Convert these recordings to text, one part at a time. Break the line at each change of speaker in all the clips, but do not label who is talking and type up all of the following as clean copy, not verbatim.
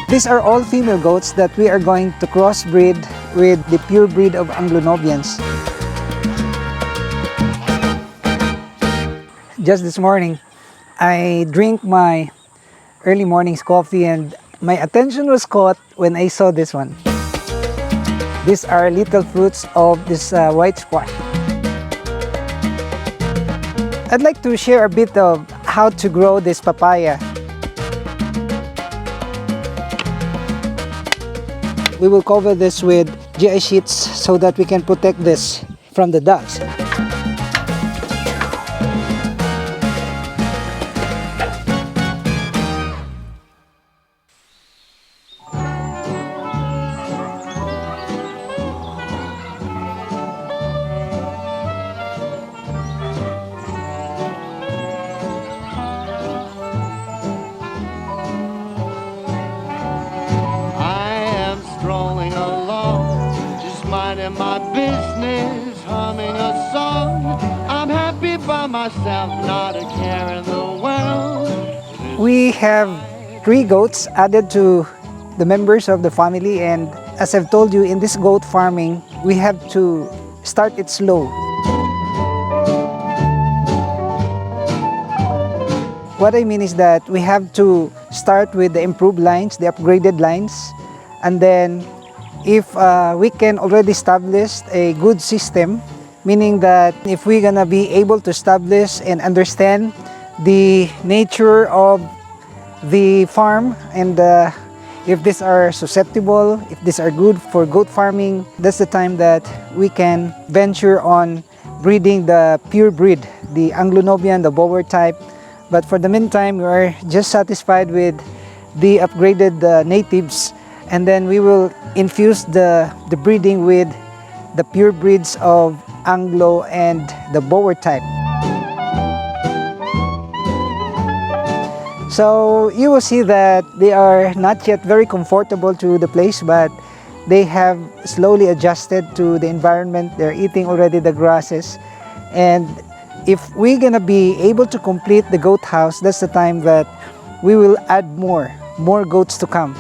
These are all female goats that we are going to crossbreed with the pure breed of Anglo-Nubians. Just this morning, I drink my early morning's coffee and my attention was caught when I saw this one. These are little fruits of this white squash. I'd like to share a bit of how to grow this papaya. We will cover this with GI sheets so that we can protect this from the dust.
Strolling along, just minding my business, humming a song. I'm happy by myself, not a care in the world.
We have 3 goats added to the members of the family, and as I've told you, in this goat farming, we have to start it slow. What I mean is that we have to start with the improved lines, the upgraded lines, and then if we can already establish a good system, meaning that if we're gonna be able to establish and understand the nature of the farm, and if these are susceptible, if these are good for goat farming, that's the time that we can venture on breeding the pure breed, the Anglo-Nubian, the Boer type. But for the meantime, we are just satisfied with the upgraded natives, and then we will infuse the breeding with the pure breeds of Anglo and the Boer type. So you will see that they are not yet very comfortable to the place, but they have slowly adjusted to the environment. They're eating already the grasses, and if we're gonna be able to complete the goat house, that's the time that we will add more goats to come.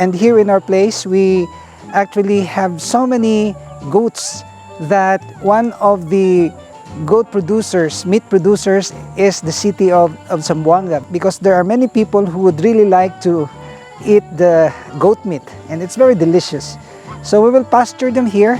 And here in our place, we actually have so many goats that one of the goat producers, meat producers, is the city of Zamboanga, because there are many people who would really like to eat the goat meat, and it's very delicious. So we will pasture them here.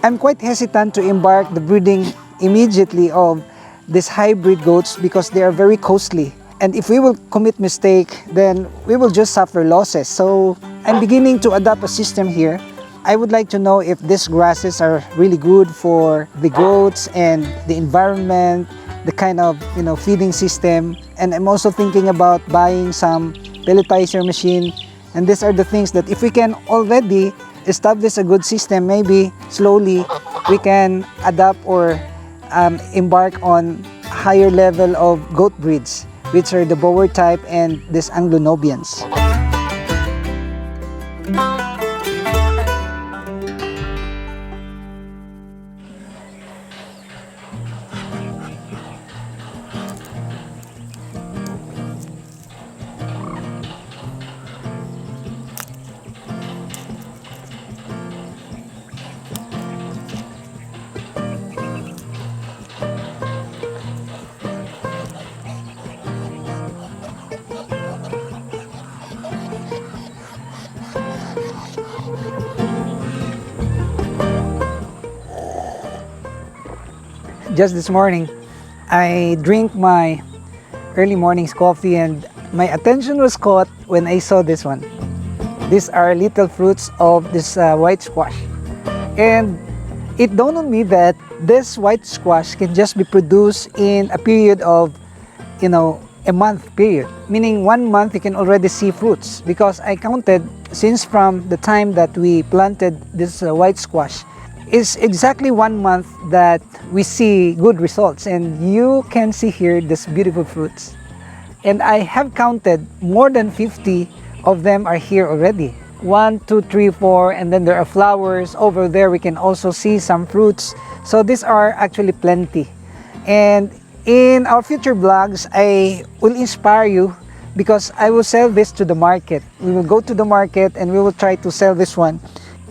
I'm quite hesitant to embark the breeding immediately of these hybrid goats because they are very costly. And if we will commit mistake, then we will just suffer losses. So I'm beginning to adopt a system here. I would like to know if these grasses are really good for the goats and the environment, the kind of feeding system. And I'm also thinking about buying some pelletizer machine. And these are the things that if we can already establish a good system, maybe slowly we can adapt or embark on higher level of goat breeds, which are the Boer type and these Anglo-Nubians. Just this morning, I drink my early morning's coffee and my attention was caught when I saw this one. These are little fruits of this white squash. And it dawned on me that this white squash can just be produced in a period of, a month period. Meaning 1 month you can already see fruits, because I counted since from the time that we planted this white squash, is exactly 1 month that we see good results. And you can see here this beautiful fruits. And I have counted more than 50 of them are here already. 1, 2, 3, 4, and then there are flowers. Over there we can also see some fruits. So these are actually plenty. And in our future vlogs, I will inspire you, because I will sell this to the market. We will go to the market and we will try to sell this one.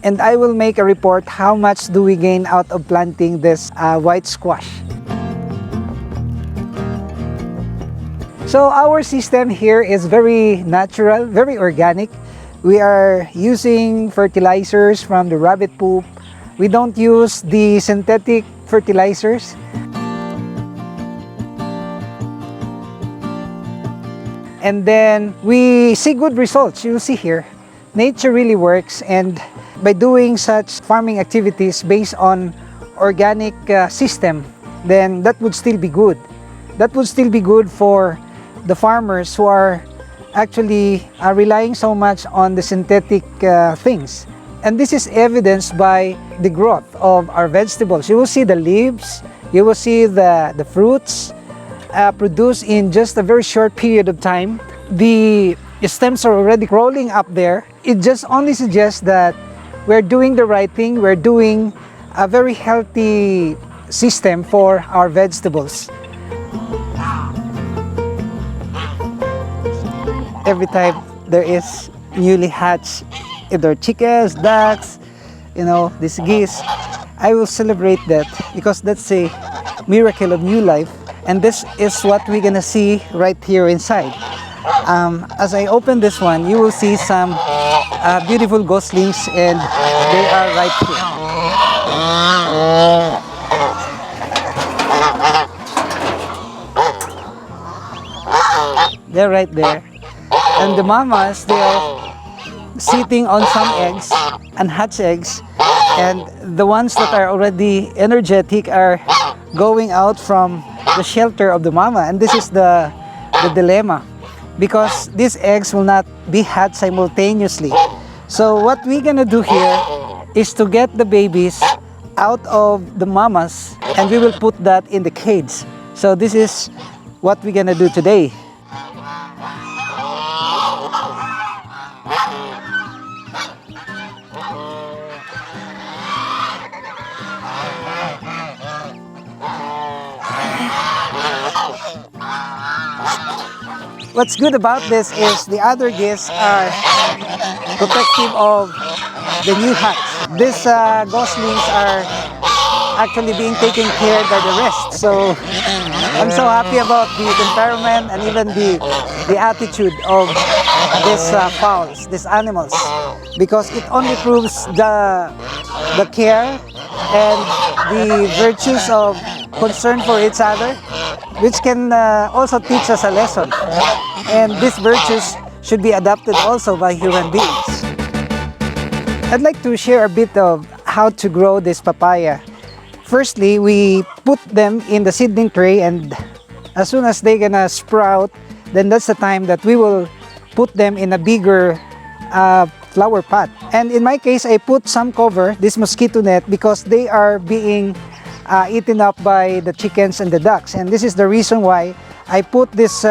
And I will make a report how much do we gain out of planting this white squash. So our system here is very natural, very organic. We are using fertilizers from the rabbit poop. We don't use the synthetic fertilizers. And then we see good results. You'll see here, nature really works. And by doing such farming activities based on organic system, then that would still be good. That would still be good for the farmers who are actually relying so much on the synthetic things. And this is evidenced by the growth of our vegetables. You will see the leaves, you will see the fruits produced in just a very short period of time. The stems are already rolling up there. It just only suggests that we're doing the right thing. We're doing a very healthy system for our vegetables. Every time there is newly hatched, if they're chickens, ducks, these geese, I will celebrate that, because that's a miracle of new life. And this is what we're gonna see right here inside. As I open this one, you will see some beautiful goslings, and they are right here. They're right there. And the mamas, they are sitting on some eggs, unhatched eggs, and the ones that are already energetic are going out from the shelter of the mama. And this is the dilemma, because these eggs will not be hatched simultaneously. So what we're gonna do here is to get the babies out of the mamas, and we will put that in the cage. So this is what we're gonna do today. What's good about this is the other geese are protective of the new hatch. These goslings are actually being taken care by the rest. So I'm so happy about the environment and even the attitude of these fowls, these animals, because it only proves the care and the virtues of concern for each other, which can also teach us a lesson. And these virtues should be adopted also by human beings. I'd like to share a bit of how to grow this papaya. Firstly, we put them in the seedling tray, and as soon as they're gonna sprout, then that's the time that we will put them in a bigger flower pot. And in my case, I put some cover, this mosquito net, because they are being eaten up by the chickens and the ducks. And this is the reason why I put this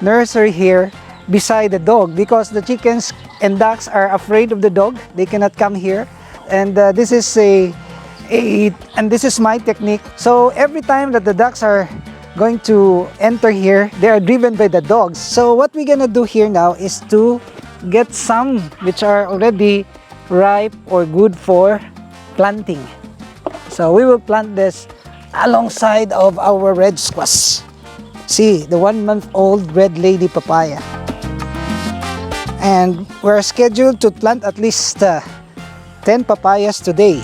nursery here beside the dog, because the chickens and ducks are afraid of the dog. They cannot come here. And this is and this is my technique. So every time that the ducks are going to enter here, they are driven by the dogs. So what we're gonna do here now is to get some which are already ripe or good for planting. So we will plant this alongside of our red squash. See, the 1-month-old red lady papaya. And we're scheduled to plant at least 10 papayas today.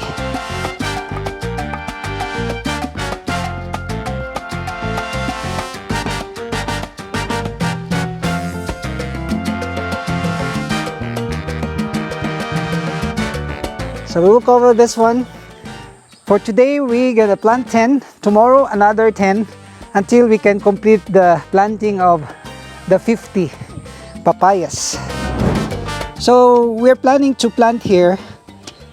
So we will cover this one. For today, we're gonna plant 10, tomorrow another 10, until we can complete the planting of the 50 papayas. So we're planning to plant here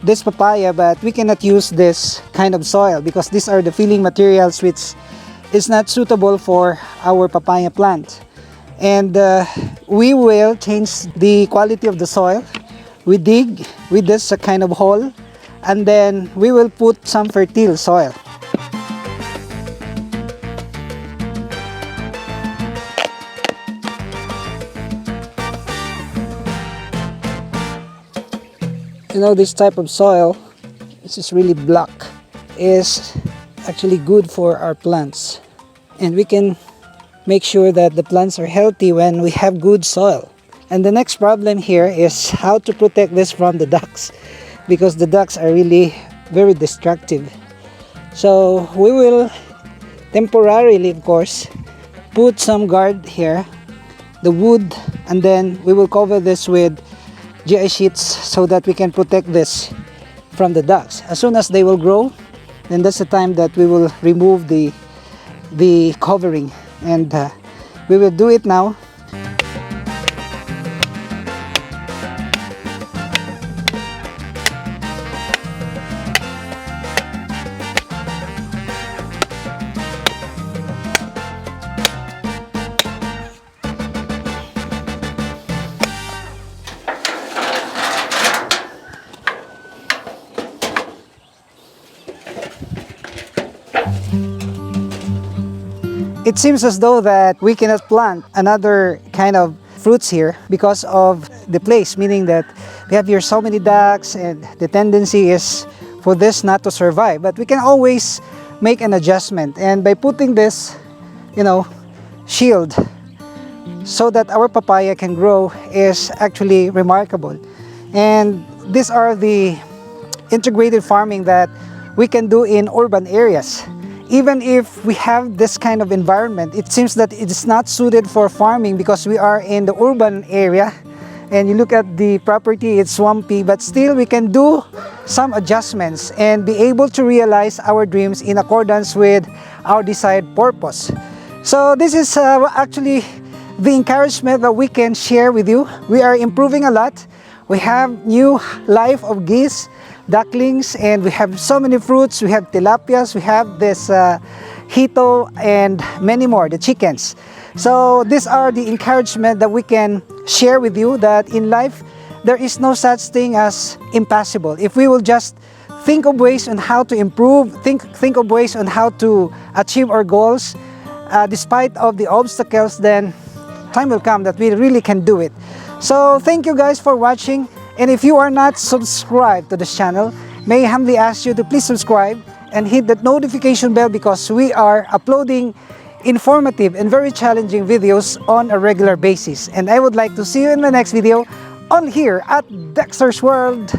this papaya, but we cannot use this kind of soil because these are the filling materials which is not suitable for our papaya plant. And we will change the quality of the soil. We dig with this kind of hole, and then we will put some fertile soil. You know, this type of soil, this is really black, is actually good for our plants. And we can make sure that the plants are healthy when we have good soil. And the next problem here is how to protect this from the ducks, because the ducks are really very destructive. So we will temporarily, of course, put some guard here, the wood, and then we will cover this with GI sheets so that we can protect this from the ducks. As soon as they will grow, then that's the time that we will remove the covering, and we will do it now. It seems as though that we cannot plant another kind of fruits here because of the place, meaning that we have here so many ducks and the tendency is for this not to survive. But we can always make an adjustment, and by putting this, you know, shield so that our papaya can grow is actually remarkable. And these are the integrated farming that we can do in urban areas. Even if we have this kind of environment, it seems that it's not suited for farming because we are in the urban area, and you look at the property, it's swampy, but still we can do some adjustments and be able to realize our dreams in accordance with our desired purpose. So this is actually the encouragement that we can share with you. We are improving a lot. We have new life of geese, ducklings, and we have so many fruits. We have tilapias, we have this hito, and many more, the chickens. So these are the encouragement that we can share with you, that in life there is no such thing as impossible. If we will just think of ways on how to improve, think of ways on how to achieve our goals, despite of the obstacles, then time will come that we really can do it. So thank you guys for watching. And if you are not subscribed to this channel, may I humbly ask you to please subscribe and hit that notification bell, because we are uploading informative and very challenging videos on a regular basis. And I would like to see you in the next video on here at Dexter's World.